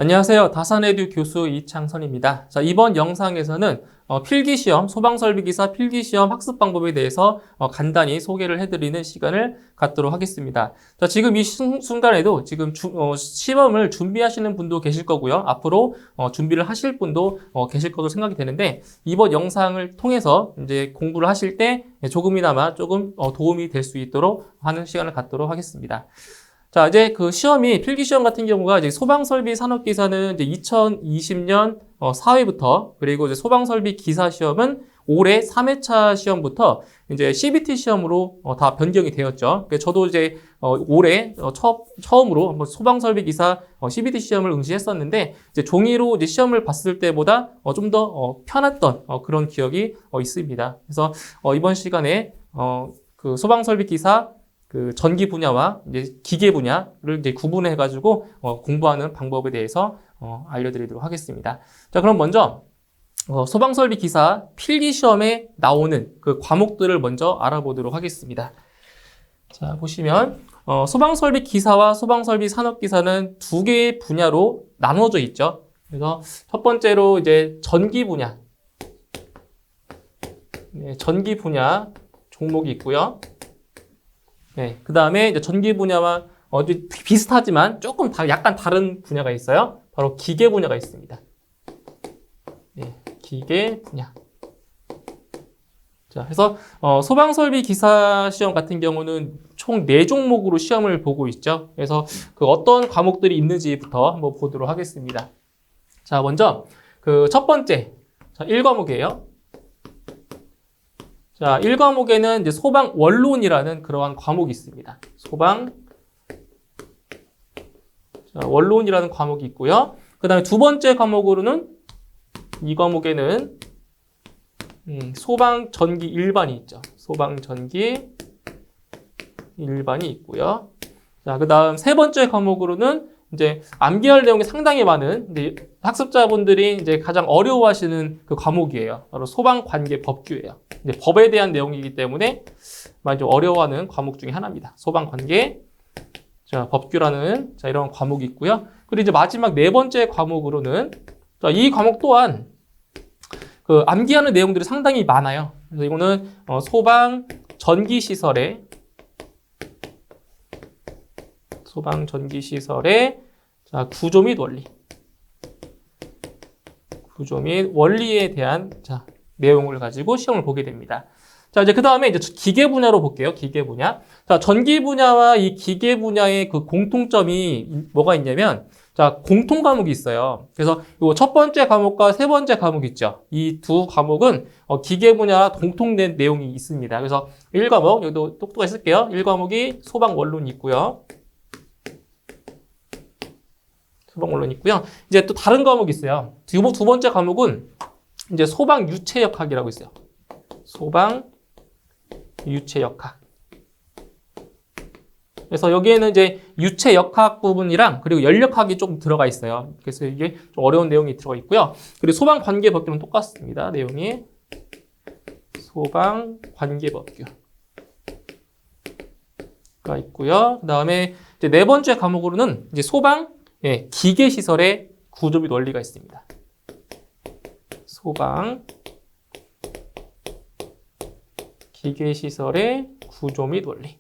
안녕하세요. 다산에듀 교수 이창선입니다. 자, 이번 영상에서는 필기시험, 소방설비기사 필기시험 학습 방법에 대해서 간단히 소개를 해드리는 시간을 갖도록 하겠습니다. 자, 지금 이 순간에도 지금 시험을 준비하시는 분도 계실 거고요. 앞으로 준비를 하실 분도 계실 것으로 생각이 되는데, 이번 영상을 통해서 이제 공부를 하실 때 조금이나마 조금 도움이 될 수 있도록 하는 시간을 갖도록 하겠습니다. 자, 이제 그 시험이 필기시험 같은 경우가 이제 소방설비 산업기사는 이제 2020년 4회부터, 그리고 이제 소방설비 기사 시험은 올해 3회차 시험부터 이제 CBT 시험으로 다 변경이 되었죠. 그래서 저도 이제 올해 처음으로 한번 소방설비 기사 CBT 시험을 응시했었는데, 이제 종이로 이제 시험을 봤을 때보다 좀 더 편했던 그런 기억이 있습니다. 그래서 이번 시간에 그 소방설비 기사 그 전기 분야와 이제 기계 분야를 이제 구분해가지고 공부하는 방법에 대해서 알려드리도록 하겠습니다. 자, 그럼 먼저 소방설비 기사 필기 시험에 나오는 그 과목들을 먼저 알아보도록 하겠습니다. 자, 보시면 소방설비 기사와 소방설비 산업기사는 두 개의 분야로 나눠져 있죠. 그래서 첫 번째로 이제 전기 분야, 전기 분야 종목이 있고요. 네, 그 다음에 이제 전기 분야와 비슷하지만 조금 약간 다른 분야가 있어요. 바로 기계 분야가 있습니다. 네, 기계 분야. 자, 그래서 소방설비 기사 시험 같은 경우는 총 4종목으로 시험을 보고 있죠. 그래서 그 어떤 과목들이 있는지부터 한번 보도록 하겠습니다. 자, 먼저 그 첫 번째, 자, 1과목이에요. 자, 1과목에는 이제 소방 원론이라는 그러한 과목이 있습니다. 소방 원론이라는 과목이 있고요. 그 다음에 두 번째 과목으로는 이 과목에는 소방 전기 일반이 있죠. 소방 전기 일반이 있고요. 자, 그 다음 세 번째 과목으로는 이제 암기할 내용이 상당히 많은 이제 학습자분들이 이제 가장 어려워하시는 그 과목이에요. 바로 소방관계법규예요. 이제 법에 대한 내용이기 때문에 많이 좀 어려워하는 과목 중에 하나입니다. 소방관계, 자, 법규라는 이런 과목이 있고요. 그리고 이제 마지막 네 번째 과목으로는 자, 이 과목 또한 그 암기하는 내용들이 상당히 많아요. 그래서 이거는 소방 전기 시설의 자, 구조 및 원리. 구조 및 원리에 대한 자, 내용을 가지고 시험을 보게 됩니다. 자, 이제 그 다음에 이제 기계 분야로 볼게요. 기계 분야. 자, 전기 분야와 이 기계 분야의 그 공통점이 뭐가 있냐면, 자, 공통 과목이 있어요. 그래서 이 첫 번째 과목과 세 번째 과목 있죠. 이 두 과목은 기계 분야와 공통된 내용이 있습니다. 그래서 1과목, 여기도 똑똑하게 쓸게요. 1과목이 소방 원론이 있고요. 소방 원론이 있고요. 이제 또 다른 과목이 있어요. 두 번째 과목은 이제 소방 유체역학이라고 있어요. 소방 유체역학. 그래서 여기에는 이제 유체역학 부분이랑 그리고 연력학이 조금 들어가 있어요. 그래서 이게 좀 어려운 내용이 들어가 있고요. 그리고 소방 관계 법규는 똑같습니다. 내용이 소방 관계 법규가 있고요. 그다음에 이제 네 번째 과목으로는 이제 소방 기계 시설의 구조 및 원리가 있습니다. 소방 기계 시설의 구조 및 원리.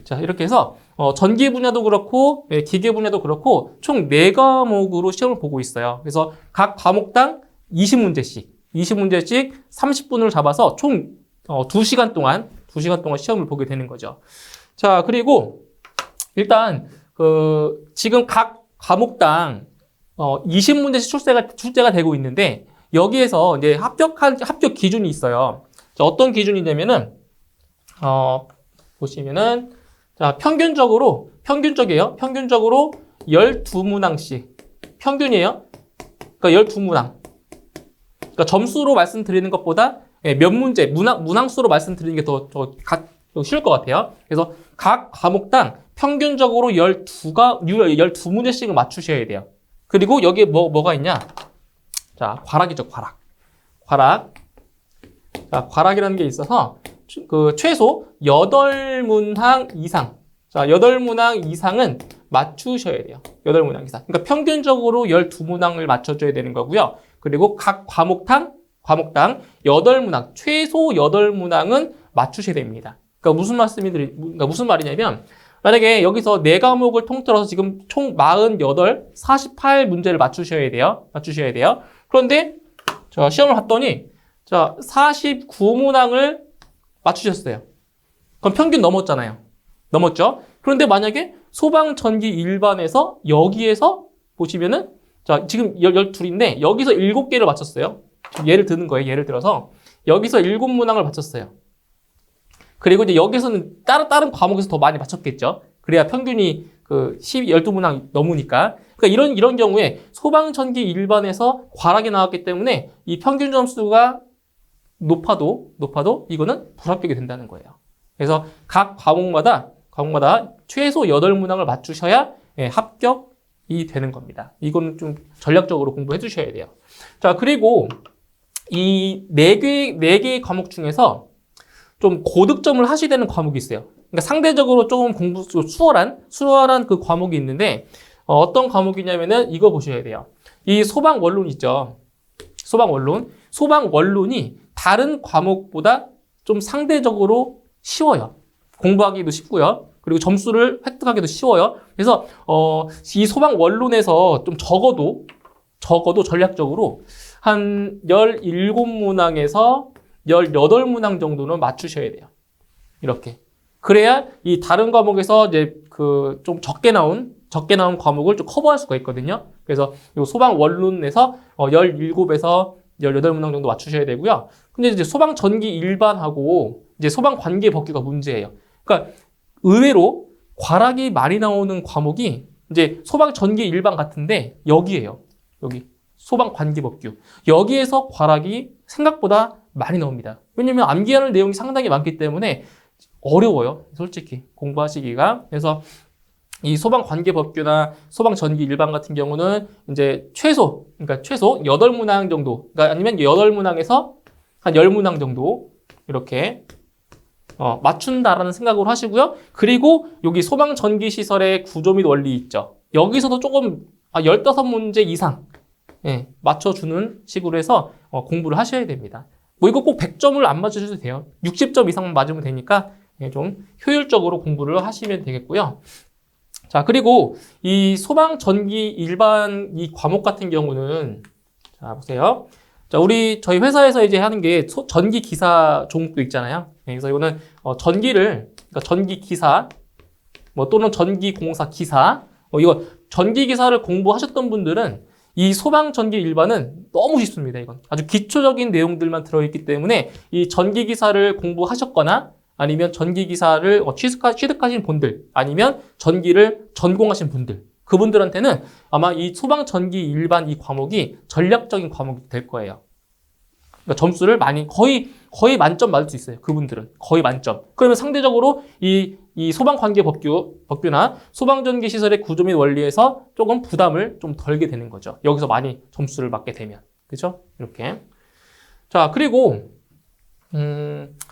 자, 이렇게 해서 전기 분야도 그렇고 기계 분야도 그렇고 총 4과목으로 시험을 보고 있어요. 그래서 각 과목당 20문제씩 30분을 잡아서 총 2시간 동안 시험을 보게 되는 거죠. 자, 그리고 일단 지금 각 과목당 20문제씩 출제가 되고 있는데, 여기에서 이제 합격 기준이 있어요. 자, 어떤 기준이냐면은 보시면은 자, 평균적이에요. 평균적으로 12문항씩. 평균이에요. 그러니까 12문항. 그러니까 점수로 말씀드리는 것보다 몇 문제, 문항수로 말씀드리는 게 더 쉬울 것 같아요. 그래서 각 과목당 평균적으로 12문제씩을 맞추셔야 돼요. 그리고 여기에 뭐가 있냐? 자, 과락이죠, 과락. 자, 과락이라는 게 있어서 그 최소 8문항 이상, 자, 8문항 이상은 맞추셔야 돼요. 8문항 이상. 그러니까 평균적으로 12문항을 맞춰줘야 되는 거고요. 그리고 각 과목당 8문항, 최소 8문항은 맞추셔야 됩니다. 그러니까 무슨 말이냐면, 만약에 여기서 4과목을 통틀어서 지금 총 48, 48문제를 맞추셔야 돼요. 그런데, 자, 시험을 봤더니, 자, 49문항을 맞추셨어요. 그럼 평균 넘었잖아요. 넘었죠? 그런데 만약에 소방, 전기, 일반에서 여기에서 보시면은, 자, 지금 12인데, 여기서 7개를 맞췄어요. 예를 드는 거예요. 예를 들어서 여기서 7문항을 맞췄어요. 그리고 이제 여기서는 다른 과목에서 더 많이 맞췄겠죠. 그래야 평균이 12문항 넘으니까. 그러니까 이런 경우에 소방, 전기, 일반에서 과락이 나왔기 때문에 이 평균 점수가 높아도 이거는 불합격이 된다는 거예요. 그래서 각 과목마다 최소 8문항을 맞추셔야 합격이 되는 겁니다. 이거는 좀 전략적으로 공부해 주셔야 돼요. 자, 그리고 이 4개의 과목 중에서 좀 고득점을 하셔야 되는 과목이 있어요. 그러니까 상대적으로 조금 공부 수월한 그 과목이 있는데, 어떤 과목이냐면은 이거 보셔야 돼요. 이 소방 원론 있죠. 소방 원론이 다른 과목보다 좀 상대적으로 쉬워요. 공부하기도 쉽고요. 그리고 점수를 획득하기도 쉬워요. 그래서 이 소방 원론에서 좀 적어도 전략적으로 한 17문항에서 18문항 정도는 맞추셔야 돼요. 이렇게. 그래야 이 다른 과목에서 이제 좀 적게 나온 과목을 좀 커버할 수가 있거든요. 그래서 이 소방 원론에서 17에서 18문항 정도 맞추셔야 되고요. 근데 이제 소방 전기 일반하고 이제 소방 관계 법규가 문제예요. 그러니까 의외로 과락이 많이 나오는 과목이 이제 소방 전기 일반 같은데 여기예요. 여기. 소방 관계 법규. 여기에서 과락이 생각보다 많이 나옵니다. 왜냐면 암기하는 내용이 상당히 많기 때문에 어려워요. 솔직히 공부하시기가. 그래서 이 소방 관계 법규나 소방 전기 일반 같은 경우는 이제 최소 8문항 정도, 그러니까 아니면 8문항에서 한 10문항 정도 이렇게 맞춘다라는 생각으로 하시고요. 그리고 여기 소방 전기 시설의 구조 및 원리 있죠. 여기서도 조금 15문제 이상 맞춰주는 식으로 해서 공부를 하셔야 됩니다. 뭐 이거 꼭 100점을 안 맞으셔도 돼요. 60점 이상 맞으면 되니까 좀 효율적으로 공부를 하시면 되겠고요. 자, 그리고 이 소방 전기 일반 이 과목 같은 경우는 자, 보세요. 자, 저희 회사에서 이제 하는 게 전기 기사 종목도 있잖아요. 그래서 이거는 그러니까 전기 기사 또는 전기 공사 기사 이거 전기 기사를 공부하셨던 분들은 이 소방 전기 일반은 너무 쉽습니다. 이건 아주 기초적인 내용들만 들어있기 때문에 이 전기 기사를 공부하셨거나 아니면 전기 기사를 취득하신 분들 아니면 전기를 전공하신 분들 그분들한테는 아마 이 소방 전기 일반 이 과목이 전략적인 과목이 될 거예요. 그러니까 점수를 거의 만점 맞을 수 있어요. 그분들은 거의 만점. 그러면 상대적으로 이 소방 관계 법규나 소방 전기 시설의 구조 및 원리에서 조금 부담을 좀 덜게 되는 거죠. 여기서 많이 점수를 맞게 되면. 그죠? 이렇게. 자, 그리고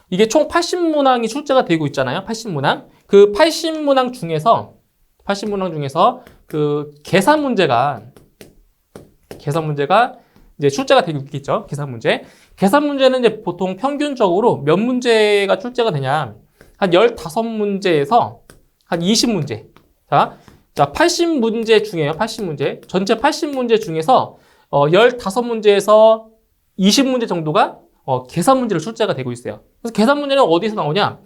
이게 총 80문항이 출제가 되고 있잖아요. 80문항. 그 80문항 중에서 그 계산 문제가 이제 출제가 되고 있겠죠. 계산 문제는 이제 보통 평균적으로 몇 문제가 출제가 되냐. 한 15문제에서 한 20문제. 자, 80문제 중에요. 80문제. 전체 80문제 중에서 15문제에서 20문제 정도가 계산 문제로 출제가 되고 있어요. 그래서 계산 문제는 어디서 나오냐?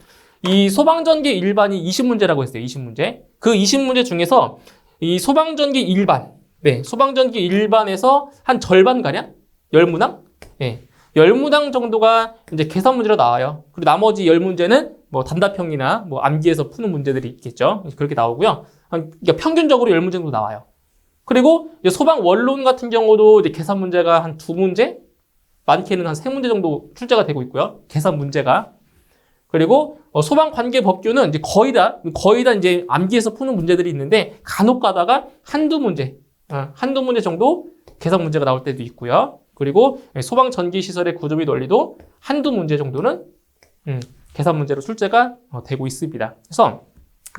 이 소방전기 일반이 20문제라고 했어요. 20문제. 그 20문제 중에서 이 소방전기 일반, 소방전기 일반에서 한 절반가량? 10문항? 10문항 정도가 이제 계산 문제로 나와요. 그리고 나머지 10문제는 뭐 단답형이나 뭐 암기해서 푸는 문제들이 있겠죠. 그렇게 나오고요. 그러니까 평균적으로 10문제 정도 나와요. 그리고 이제 소방 원론 같은 경우도 이제 계산 문제가 한 2문제? 많게는 한 3문제 정도 출제가 되고 있고요. 계산 문제가. 그리고 소방 관계 법규는 이제 거의 다 이제 암기해서 푸는 문제들이 있는데 간혹 가다가 한두 문제 정도 계산 문제가 나올 때도 있고요. 그리고 소방 전기 시설의 구조 및 원리도 한두 문제 정도는 계산 문제로 출제가 되고 있습니다. 그래서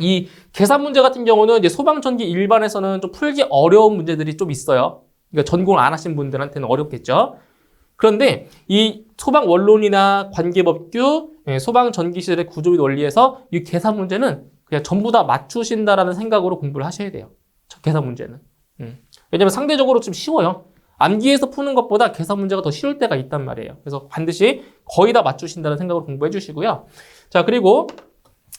이 계산 문제 같은 경우는 이제 소방전기 일반에서는 좀 풀기 어려운 문제들이 좀 있어요. 그러니까 전공을 안 하신 분들한테는 어렵겠죠. 그런데 이 소방 원론이나 관계법규, 소방 전기 시설의 구조 및 원리에서 이 계산 문제는 그냥 전부 다 맞추신다라는 생각으로 공부를 하셔야 돼요. 계산 문제는. 왜냐면 상대적으로 좀 쉬워요. 암기에서 푸는 것보다 계산 문제가 더 쉬울 때가 있단 말이에요. 그래서 반드시 거의 다 맞추신다는 생각으로 공부해 주시고요. 자, 그리고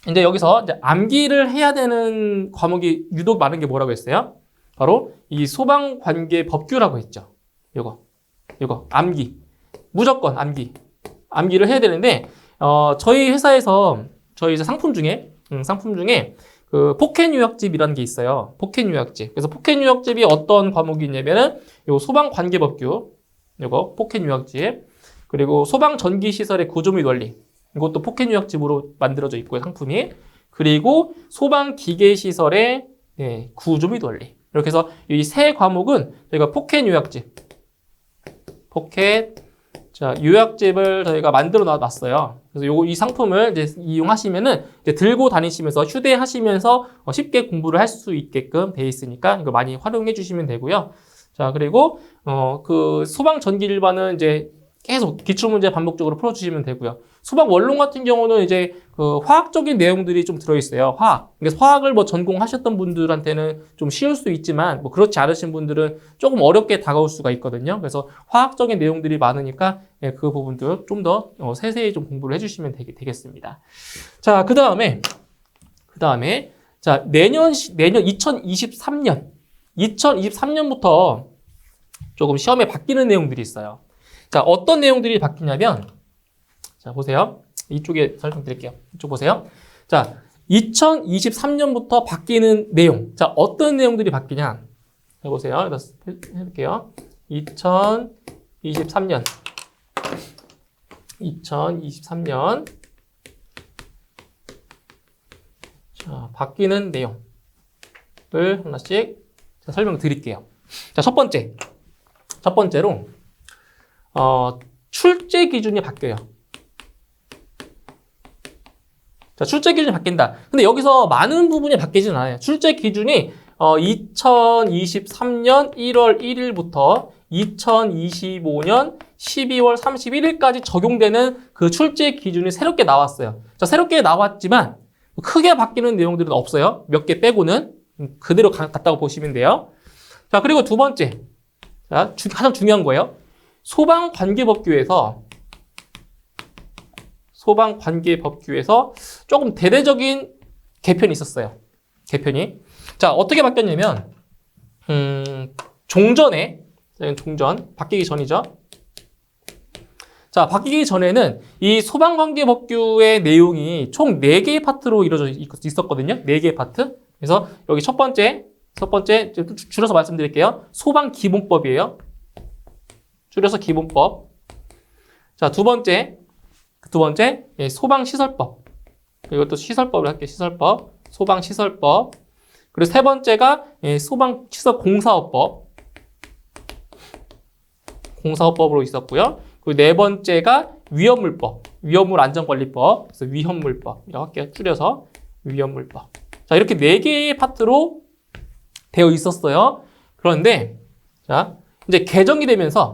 이제 여기서 이제 암기를 해야 되는 과목이 유독 많은 게 뭐라고 했어요? 바로 이 소방 관계 법규라고 했죠. 이거 암기. 무조건 암기를 해야 되는데 저희 회사에서 저희 이제 상품 중에 그 포켓 요약집이라는 게 있어요. 포켓 요약집. 그래서 포켓 요약집이 어떤 과목이 있냐면은 요 소방 관계 법규, 요거 포켓 요약집. 그리고 소방 전기 시설의 구조 및 원리. 이것도 포켓 요약집으로 만들어져 있고요, 상품이. 그리고 소방 기계 시설의 구조 및 원리. 이렇게 해서 이 세 과목은 저희가 포켓 요약집. 요약집을 저희가 만들어 놨어요. 그래서 이 상품을 이제 이용하시면은 이제 들고 다니시면서 휴대하시면서 쉽게 공부를 할 수 있게끔 돼 있으니까 이거 많이 활용해 주시면 되고요. 자, 그리고 그 소방 전기 일반은 이제 계속 기출문제 반복적으로 풀어주시면 되고요. 소방 원론 같은 경우는 이제 그 화학적인 내용들이 좀 들어있어요. 그래서 화학을 뭐 전공하셨던 분들한테는 좀 쉬울 수 있지만 뭐 그렇지 않으신 분들은 조금 어렵게 다가올 수가 있거든요. 그래서 화학적인 내용들이 많으니까 그 부분도 좀 더 세세히 좀 공부를 해주시면 되겠습니다. 자, 그 다음에 자 내년 2023년부터 조금 시험에 바뀌는 내용들이 있어요. 자, 어떤 내용들이 바뀌냐면, 자, 보세요. 이쪽에 설명드릴게요. 이쪽 보세요. 자, 2023년부터 바뀌는 내용. 자, 어떤 내용들이 바뀌냐? 해보세요. 해볼게요. 2023년. 자, 바뀌는 내용을 하나씩 설명드릴게요. 자, 첫 번째로, 출제 기준이 바뀌어요. 자, 출제 기준이 바뀐다. 근데 여기서 많은 부분이 바뀌진 않아요. 출제 기준이 2023년 1월 1일부터 2025년 12월 31일까지 적용되는 그 출제 기준이 새롭게 나왔어요. 자, 새롭게 나왔지만 크게 바뀌는 내용들은 없어요. 몇 개 빼고는 그대로 같다고 보시면 돼요. 자, 그리고 두 번째. 자, 가장 중요한 거예요. 소방관계법규에서 조금 대대적인 개편이 있었어요. 자, 어떻게 바뀌었냐면, 바뀌기 전이죠. 자, 바뀌기 전에는 이 소방관계법규의 내용이 총 4개의 파트로 이루어져 있었거든요. 4개의 파트. 그래서 여기 첫 번째, 줄여서 말씀드릴게요. 소방기본법이에요. 줄여서 기본법. 자, 두 번째, 소방시설법. 이것도 시설법을 할게요. 시설법. 소방시설법. 그리고 세 번째가 소방시설공사업법. 공사업법으로 있었고요. 그리고 네 번째가 위험물법. 위험물안전관리법. 그래서 위험물법. 이렇게 할게요. 줄여서 위험물법. 자, 이렇게 4개의 파트로 되어 있었어요. 그런데, 자, 이제 개정이 되면서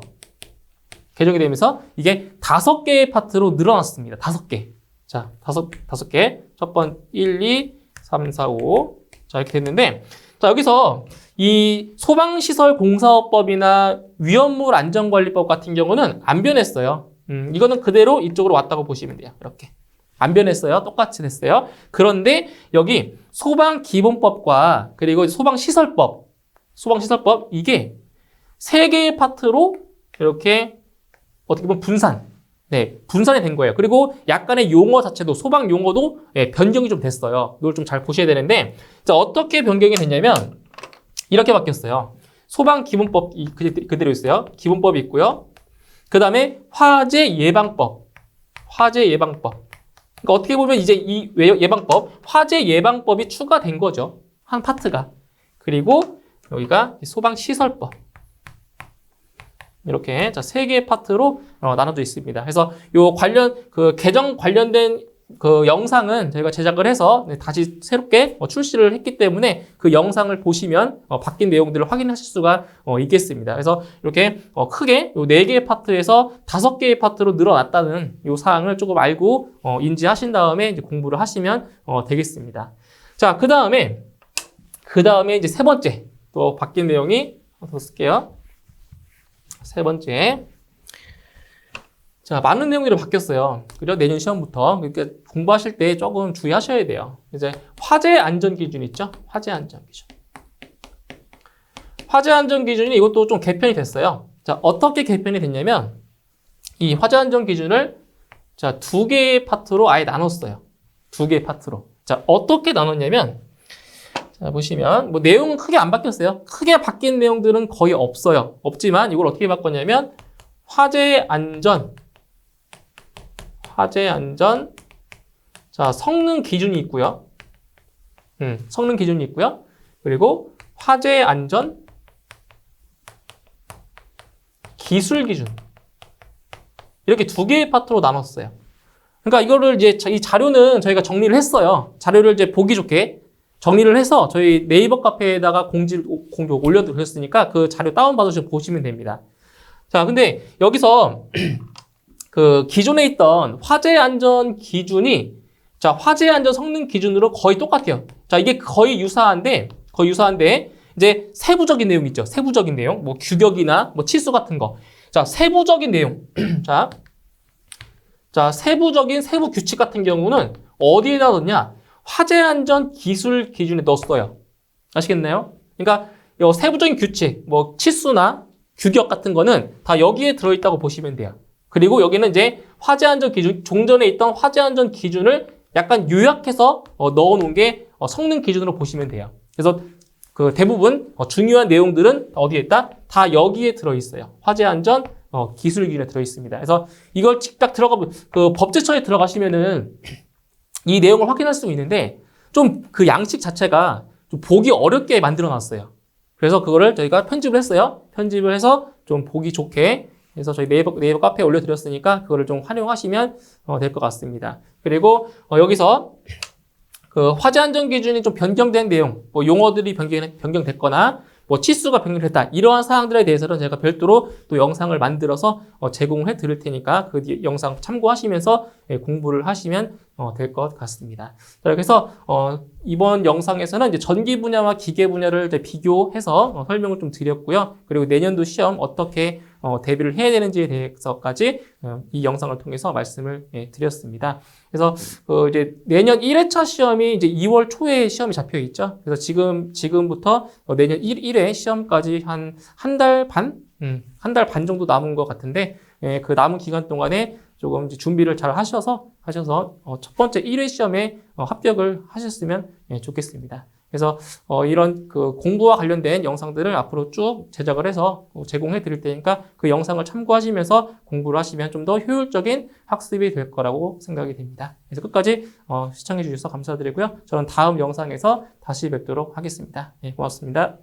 이게 5개의 파트로 늘어났습니다. 5개. 자, 5개. 첫 번, 1, 2, 3, 4, 5. 자, 이렇게 됐는데, 자, 여기서 이 소방시설 공사업법이나 위험물 안전관리법 같은 경우는 안 변했어요. 이거는 그대로 이쪽으로 왔다고 보시면 돼요. 이렇게. 안 변했어요. 똑같이 됐어요. 그런데 여기 소방기본법과 그리고 소방시설법 이게 3개의 파트로 이렇게 어떻게 보면 분산이 된 거예요. 그리고 약간의 용어 자체도, 소방 용어도 변경이 좀 됐어요. 이걸 좀 잘 보셔야 되는데, 자, 어떻게 변경이 됐냐면, 이렇게 바뀌었어요. 소방기본법 그대로 있어요. 기본법이 있고요. 그 다음에 화재예방법. 그러니까 어떻게 보면 이제 이 화재예방법이 추가된 거죠. 한 파트가. 그리고 여기가 소방시설법. 이렇게 자 3개의 파트로 나눠져 있습니다. 그래서 요 개정 관련된 그 영상은 저희가 제작을 해서 다시 새롭게 출시를 했기 때문에 그 영상을 보시면 바뀐 내용들을 확인하실 수가 있겠습니다. 그래서 이렇게 크게 요 4개의 파트에서 5개의 파트로 늘어났다는 요 사항을 조금 알고 인지하신 다음에 이제 공부를 하시면 되겠습니다. 자, 그 다음에 이제 세 번째 또 바뀐 내용이 더 쓸게요. 세 번째. 자, 많은 내용들이 바뀌었어요. 그죠? 내년 시험부터. 그러니까 공부하실 때 조금 주의하셔야 돼요. 이제 화재 안전 기준 있죠? 화재 안전 기준. 화재 안전 기준이 이것도 좀 개편이 됐어요. 자, 어떻게 개편이 됐냐면 이 화재 안전 기준을 자, 2개의 파트로 아예 나눴어요. 2개의 파트로. 자, 어떻게 나눴냐면 자, 보시면 뭐 내용은 크게 안 바뀌었어요. 크게 바뀐 내용들은 거의 없어요. 없지만 이걸 어떻게 바꿨냐면 화재 안전 자, 성능 기준이 있고요. 성능 기준이 있고요. 그리고 화재 안전 기술 기준. 이렇게 2개의 파트로 나눴어요. 그러니까 이거를 이제 이 자료는 저희가 정리를 했어요. 자료를 이제 보기 좋게 정리를 해서 저희 네이버 카페에다가 공지 올려드렸으니까 그 자료 다운받으셔서 보시면 됩니다. 자, 근데 여기서 그 기존에 있던 화재 안전 기준이 자, 화재 안전 성능 기준으로 거의 똑같아요. 자, 이게 거의 유사한데 이제 세부적인 내용 있죠. 세부적인 내용. 뭐 규격이나 뭐 치수 같은 거. 자, 세부적인 내용. 자, 세부적인 세부 규칙 같은 경우는 어디에다 넣냐? 화재 안전 기술 기준에 넣었어요. 아시겠나요? 그러니까 요 세부적인 규칙, 뭐 치수나 규격 같은 거는 다 여기에 들어있다고 보시면 돼요. 그리고 여기는 이제 화재 안전 기준, 종전에 있던 화재 안전 기준을 약간 요약해서 넣어놓은 게 성능 기준으로 보시면 돼요. 그래서 그 대부분 중요한 내용들은 어디에 있다? 다 여기에 들어있어요. 화재 안전 기술 기준에 들어있습니다. 그래서 이걸 딱 들어가면 그 법제처에 들어가시면은 이 내용을 확인할 수 있는데 좀 그 양식 자체가 좀 보기 어렵게 만들어놨어요. 그래서 그거를 저희가 편집을 했어요. 편집을 해서 좀 보기 좋게 해서 저희 네이버 카페에 올려드렸으니까 그거를 좀 활용하시면 될 것 같습니다. 그리고 여기서 그 화재 안전 기준이 좀 변경된 내용, 뭐 용어들이 변경됐거나 뭐 치수가 변경됐다 이러한 사항들에 대해서는 제가 별도로 또 영상을 만들어서 제공을 해드릴 테니까 그 영상 참고하시면서 공부를 하시면 될 것 같습니다. 자, 그래서 이번 영상에서는 이제 전기 분야와 기계 분야를 이제 비교해서 설명을 좀 드렸고요. 그리고 내년도 시험 어떻게 대비를 해야 되는지에 대해서까지 이 영상을 통해서 말씀을 드렸습니다. 그래서 이제 내년 1회차 시험이 이제 2월 초에 시험이 잡혀 있죠. 그래서 지금부터 내년 1회 시험까지 한 달 반? 한 달 반 정도 남은 것 같은데 그 남은 기간 동안에 조금 이제 준비를 잘 하셔서 첫 번째 1회 시험에 합격을 하셨으면 좋겠습니다. 그래서 이런 그 공부와 관련된 영상들을 앞으로 쭉 제작을 해서 제공해 드릴 테니까 그 영상을 참고하시면서 공부를 하시면 좀 더 효율적인 학습이 될 거라고 생각이 됩니다. 그래서 끝까지 시청해 주셔서 감사드리고요. 저는 다음 영상에서 다시 뵙도록 하겠습니다. 네, 고맙습니다.